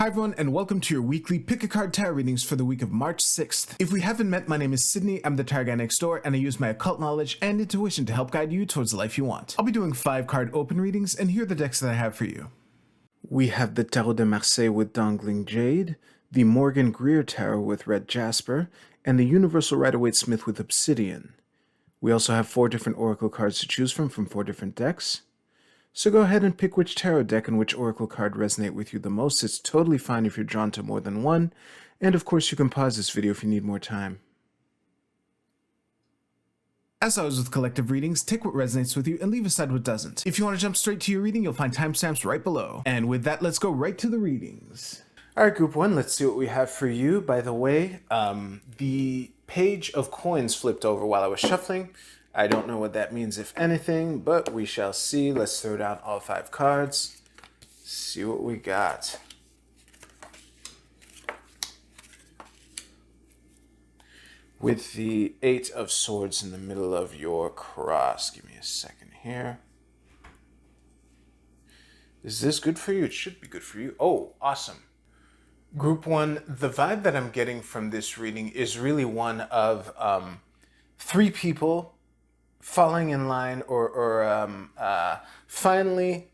Hi everyone, and welcome to your weekly Pick a Card Tarot readings for the week of March 6th. If we haven't met, my name is Sydney, I'm the tarot guy next door, and I use my occult knowledge and intuition to help guide you towards the life you want. I'll be doing 5-card open readings, and here are the decks that I have for you. We have the Tarot de Marseille with Dangling Jade, the Morgan Greer Tarot with Red Jasper, and the Universal Rider-Waite-Smith with Obsidian. We also have 4 different Oracle cards to choose from 4 different decks. So go ahead and pick which tarot deck and which oracle card resonate with you the most. It's totally fine if you're drawn to more than one. And of course, you can pause this video if you need more time. As always with collective readings, take what resonates with you and leave aside what doesn't. If you want to jump straight to your reading, you'll find timestamps right below. And with that, let's go right to the readings. Alright, group 1, let's see what we have for you. By the way, the page of coins flipped over while I was shuffling. I don't know what that means, if anything, but we shall see. Let's throw down all 5 cards, see what we got. With the 8 of Swords in the middle of your cross. Give me a second here. Is this good for you? It should be good for you. Oh, awesome. Group 1, the vibe that I'm getting from this reading is really one of 3 people falling in line or finally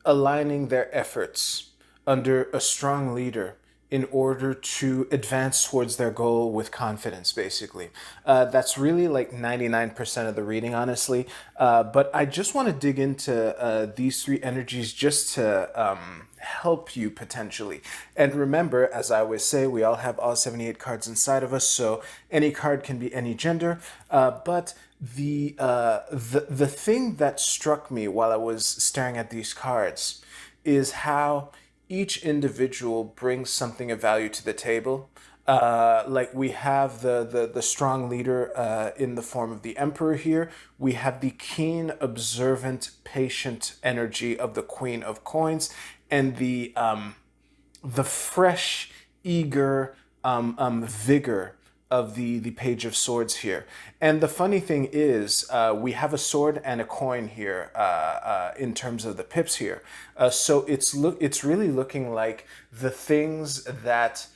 aligning their efforts under a strong leader in order to advance towards their goal with confidence, basically. That's really like 99% of the reading, honestly. But I just want to dig into these 3 energies just to help you potentially. And remember, as I always say, we all have all 78 cards inside of us, so any card can be any gender. But the thing that struck me while I was staring at these cards is how each individual brings something of value to the table. Like we have the strong leader in the form of the Emperor here. We have the keen, observant, patient energy of the Queen of Coins, and the fresh, eager vigor of the Page of Swords here. And the funny thing is, we have a sword and a coin here in terms of the pips here. So it's really looking like the things that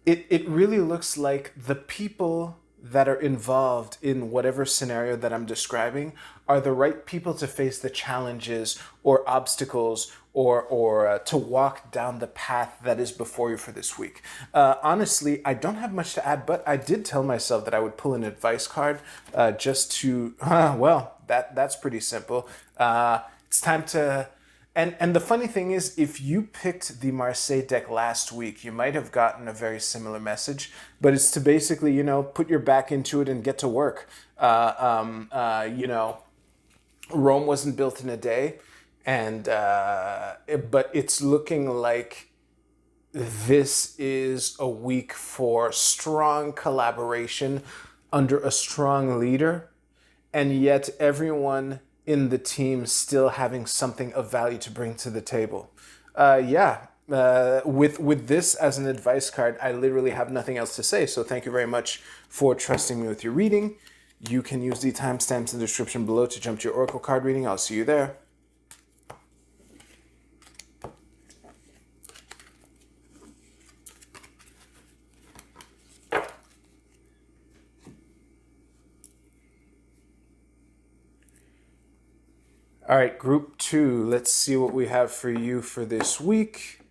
it really looks like the people that are involved in whatever scenario that I'm describing are the right people to face the challenges or obstacles or to walk down the path that is before you for this week. Honestly, I don't have much to add, but I did tell myself that I would pull an advice card just to, well, that's pretty simple. It's time to... And the funny thing is, if you picked the Marseille deck last week, you might have gotten a very similar message, but it's to basically, you know, put your back into it and get to work. You know, Rome wasn't built in a day, and but it's looking like this is a week for strong collaboration under a strong leader, and yet everyone in the team still having something of value to bring to the table. With this as an advice card, I literally have nothing else to say. So thank you very much for trusting me with your reading. You can use the timestamps in the description below to jump to your Oracle card reading. I'll see you there. All right, group 2, let's see what we have for you for this week.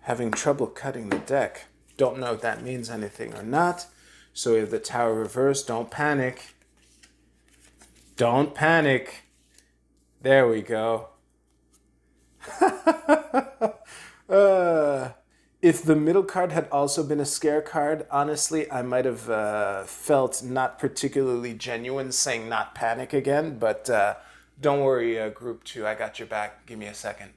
Having trouble cutting the deck. Don't know if that means anything or not. So we have the Tower reversed. Don't panic. Don't panic. There we go. If the middle card had also been a scare card, honestly, I might have felt not particularly genuine saying not panic again, but... don't worry, group 2, I got your back. Give me a second.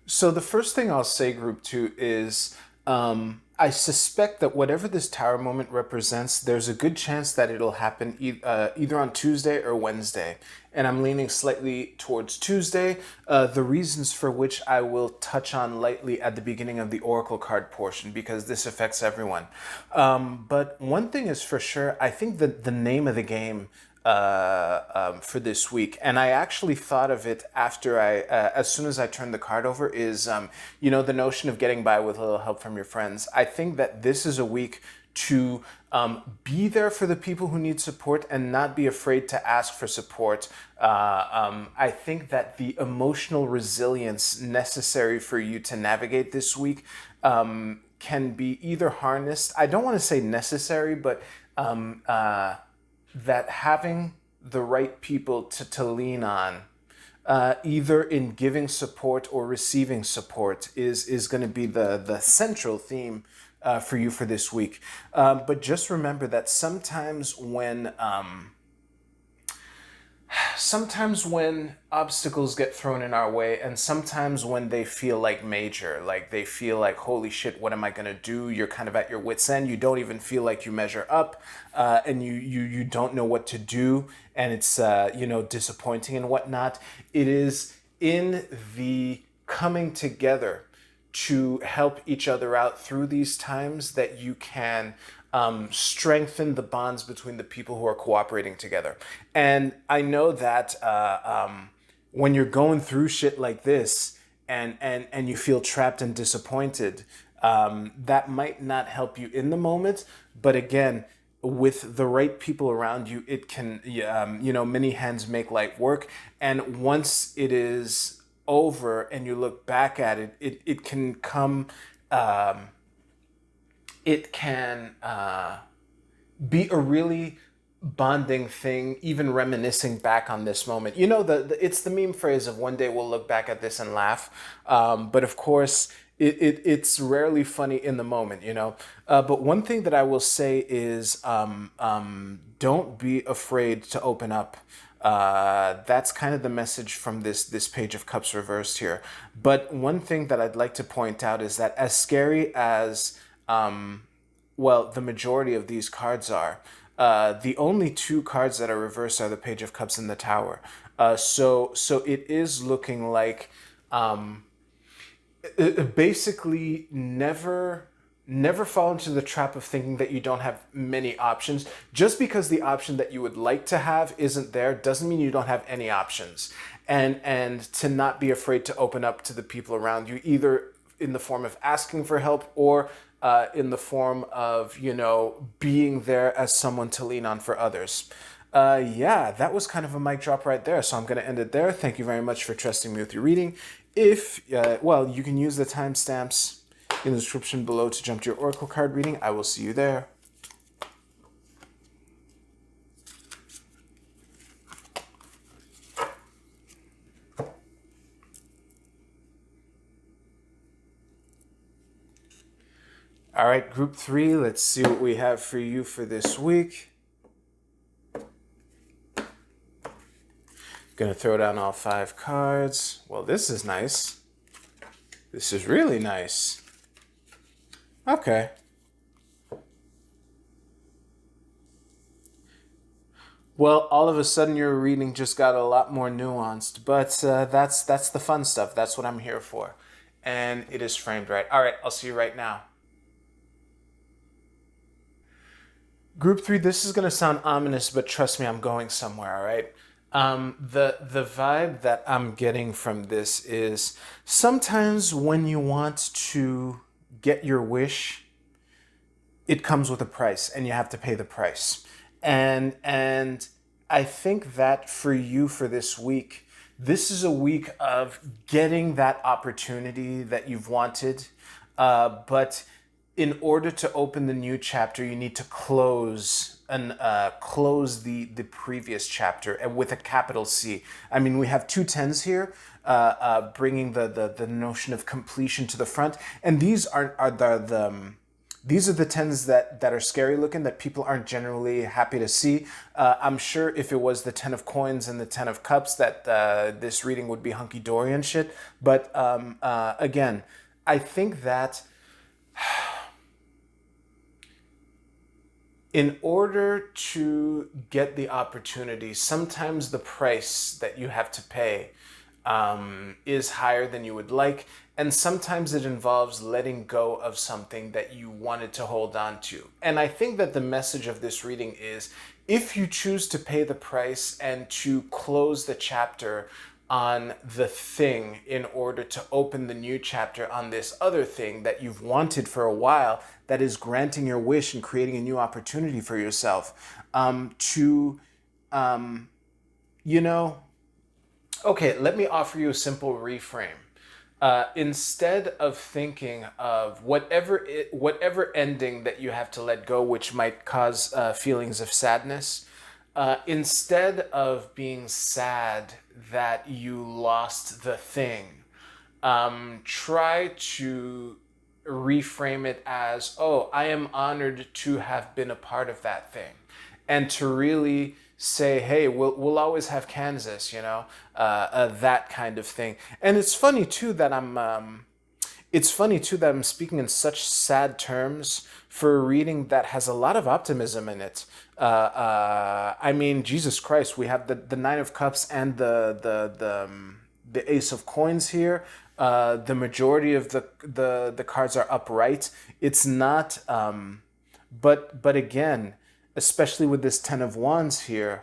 So the first thing I'll say, group 2, is I suspect that whatever this tower moment represents, there's a good chance that it'll happen either on Tuesday or Wednesday. And I'm leaning slightly towards Tuesday, the reasons for which I will touch on lightly at the beginning of the Oracle card portion, because this affects everyone. But one thing is for sure, I think that the name of the game for this week. And I actually thought of it after as soon as I turned the card over, is, the notion of getting by with a little help from your friends. I think that this is a week to be there for the people who need support and not be afraid to ask for support. I think that the emotional resilience necessary for you to navigate this week can be either harnessed. I don't want to say necessary, but that having the right people to lean on, either in giving support or receiving support, is going to be the central theme for you for this week. But just remember that sometimes when obstacles get thrown in our way, and sometimes when they feel like major, like they feel like, holy shit, what am I going to do? You're kind of at your wit's end. You don't even feel like you measure up, and you don't know what to do, and it's disappointing and whatnot. It is in the coming together to help each other out through these times that you can strengthen the bonds between the people who are cooperating together. And I know that when you're going through shit like this and you feel trapped and disappointed, that might not help you in the moment. But again, with the right people around you, it can, many hands make light work. And once it is over and you look back at it, it can come, it can be a really bonding thing, even reminiscing back on this moment. It's the meme phrase of one day we'll look back at this and laugh. But of course, it's rarely funny in the moment, But one thing that I will say is don't be afraid to open up. That's kind of the message from this Page of Cups reversed here. But one thing that I'd like to point out is that as scary as, the majority of these cards are, the only two cards that are reversed are the Page of Cups and the Tower. So it is looking like basically never fall into the trap of thinking that you don't have many options. Just because the option that you would like to have isn't there doesn't mean you don't have any options. And to not be afraid to open up to the people around you, either in the form of asking for help or in the form of, being there as someone to lean on for others. That was kind of a mic drop right there. So I'm going to end it there. Thank you very much for trusting me with your reading. If, you can use the timestamps in the description below to jump to your Oracle card reading. I will see you there. All right, group 3, let's see what we have for you for this week. Gonna throw down all 5 cards. Well, this is nice. This is really nice. Okay. Well, all of a sudden your reading just got a lot more nuanced, but that's the fun stuff. That's what I'm here for. And it is framed right. All right, I'll see you right now. Group 3, this is going to sound ominous, but trust me, I'm going somewhere, all right? The vibe that I'm getting from this is sometimes when you want to get your wish, it comes with a price and you have to pay the price. And I think that for you for this week, this is a week of getting that opportunity that you've wanted, but in order to open the new chapter, you need to close the previous chapter, and with a capital C. I mean, we have 2 10s here, bringing the notion of completion to the front, and these are these are the 10s that are scary looking, that people aren't generally happy to see. I'm sure if it was the 10 of coins and the 10 of cups, that this reading would be hunky dory and shit. But again, I think that in order to get the opportunity, sometimes the price that you have to pay is higher than you would like. And sometimes it involves letting go of something that you wanted to hold on to. And I think that the message of this reading is, if you choose to pay the price and to close the chapter on the thing in order to open the new chapter on this other thing that you've wanted for a while, that is granting your wish and creating a new opportunity for yourself, you know, okay, let me offer you a simple reframe. Instead of thinking of whatever ending that you have to let go, which might cause feelings of sadness, instead of being sad that you lost the thing, try to reframe it as, oh, I am honored to have been a part of that thing. And to really say, hey, we'll always have Kansas, that kind of thing. And it's funny too that I'm speaking in such sad terms for a reading that has a lot of optimism in it. I mean, Jesus Christ, we have the Nine of Cups and the Ace of Coins here. The majority of the cards are upright. It's not, but again, especially with this Ten of Wands here,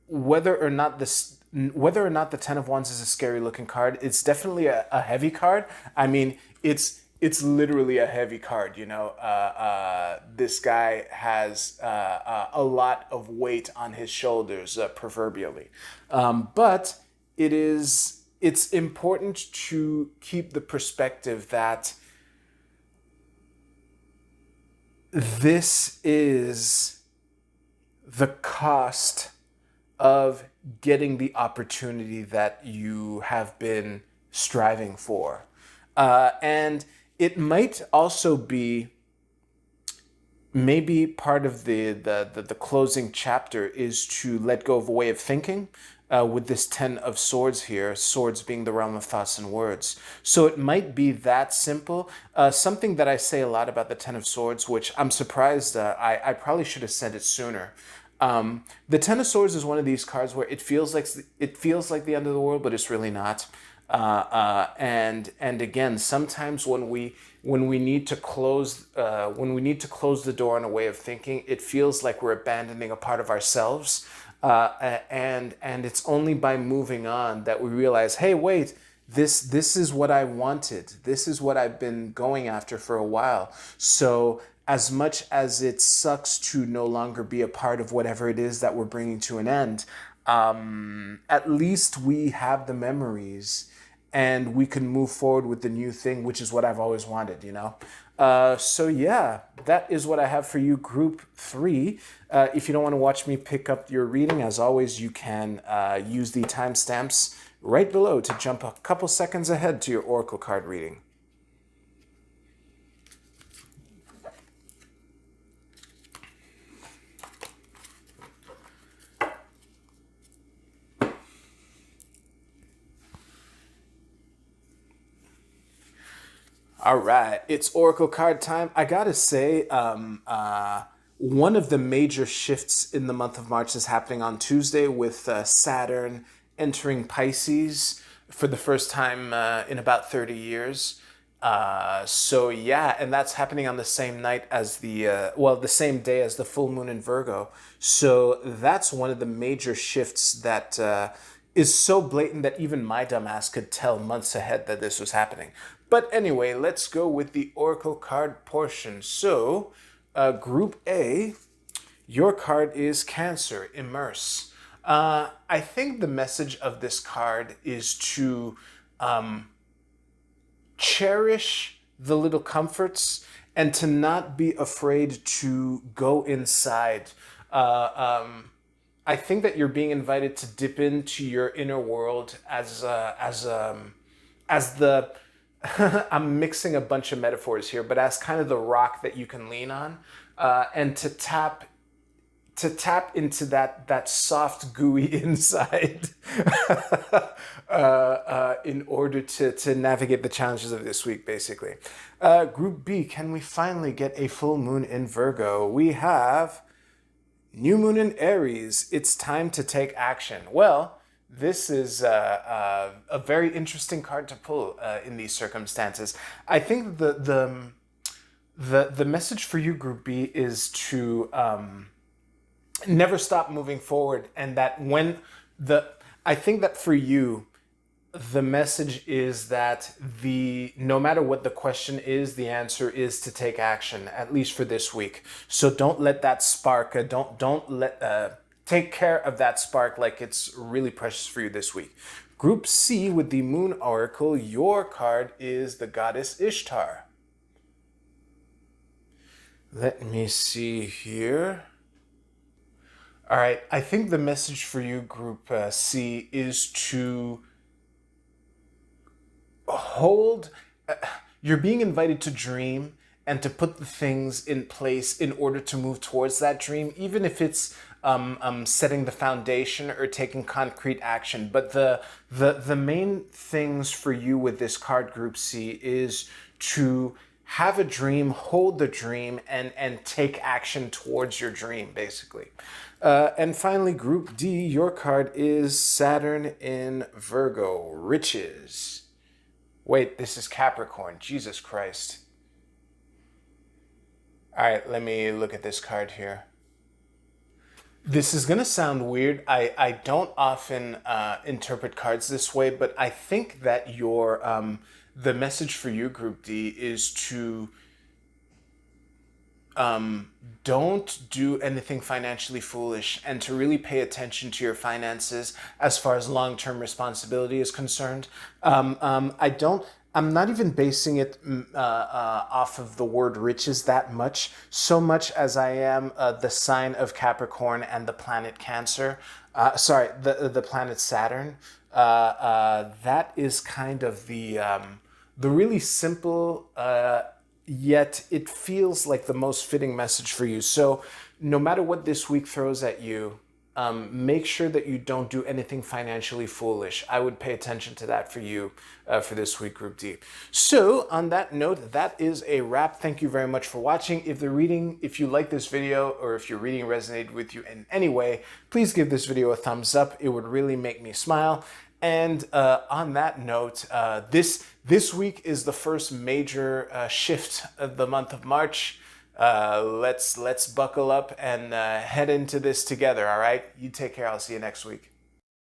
whether or not the Ten of Wands is a scary looking card, it's definitely a heavy card. I mean, it's literally a heavy card. This guy has a lot of weight on his shoulders, proverbially, but it's important to keep the perspective that this is the cost of getting the opportunity that you have been striving for. And it might also be maybe part of the closing chapter is to let go of a way of thinking, with this Ten of Swords here, swords being the realm of thoughts and words. So it might be that simple. Something that I say a lot about the Ten of Swords, which I'm surprised, I probably should have said it sooner. The Ten of Swords is one of these cards where it feels like the end of the world, but it's really not. And again, sometimes when we need to close the door on a way of thinking, it feels like we're abandoning a part of ourselves. And it's only by moving on that we realize, hey, wait, this is what I wanted. This is what I've been going after for a while. So as much as it sucks to no longer be a part of whatever it is that we're bringing to an end, at least we have the memories and we can move forward with the new thing, which is what I've always wanted, So yeah, that is what I have for you, Group 3. If you don't want to watch me pick up your reading, as always, you can use the timestamps right below to jump a couple seconds ahead to your Oracle card reading. All right, it's Oracle card time. I gotta say, one of the major shifts in the month of March is happening on Tuesday with Saturn entering Pisces for the first time in about 30 years. So yeah, and that's happening on the same night as the same day as the full moon in Virgo. So that's one of the major shifts that is so blatant that even my dumbass could tell months ahead that this was happening. But anyway, let's go with the Oracle card portion. So, Group A, your card is Cancer, Immerse. I think the message of this card is to cherish the little comforts and to not be afraid to go inside. I think that you're being invited to dip into your inner world as the I'm mixing a bunch of metaphors here, but as kind of the rock that you can lean on, and to tap into that soft, gooey inside, in order to navigate the challenges of this week, basically. Group B, can we finally get a full moon in Virgo? We have new moon in Aries. It's time to take action. Well, This is a very interesting card to pull in these circumstances. I think the message for you, Group B, is to never stop moving forward, and that when I think that for you, the message is that no matter what the question is, the answer is to take action, at least for this week. So don't let that spark. Don't let take care of that spark like it's really precious for you this week. Group C with the Moon Oracle, your card is the goddess Ishtar. Let me see here. All right, I think the message for you, Group C, is to you're being invited to dream and to put the things in place in order to move towards that dream, even if it's setting the foundation or taking concrete action. But the main things for you with this card, Group C, is to have a dream, hold the dream, and take action towards your dream, basically. And finally, Group D, your card is Saturn in Virgo, riches. Wait, this is Capricorn. Jesus Christ. All right, let me look at this card here. This is going to sound weird. I don't often interpret cards this way, but I think that the message for you, Group D, is to don't do anything financially foolish, and to really pay attention to your finances as far as long-term responsibility is concerned. I'm not even basing it off of the word riches that much, so much as I am the sign of Capricorn and the planet Cancer. The planet Saturn. That is kind of the really simple, yet it feels like the most fitting message for you. So no matter what this week throws at you, make sure that you don't do anything financially foolish. I would pay attention to that for you for this week, Group D. So on that note, that is a wrap. Thank you very much for watching. If you like this video, or if your reading resonated with you in any way, please give this video a thumbs up. It would really make me smile. And on that note, this week is the first major shift of the month of March. Let's buckle up and head into this together, all right? You take care. I'll see you next week.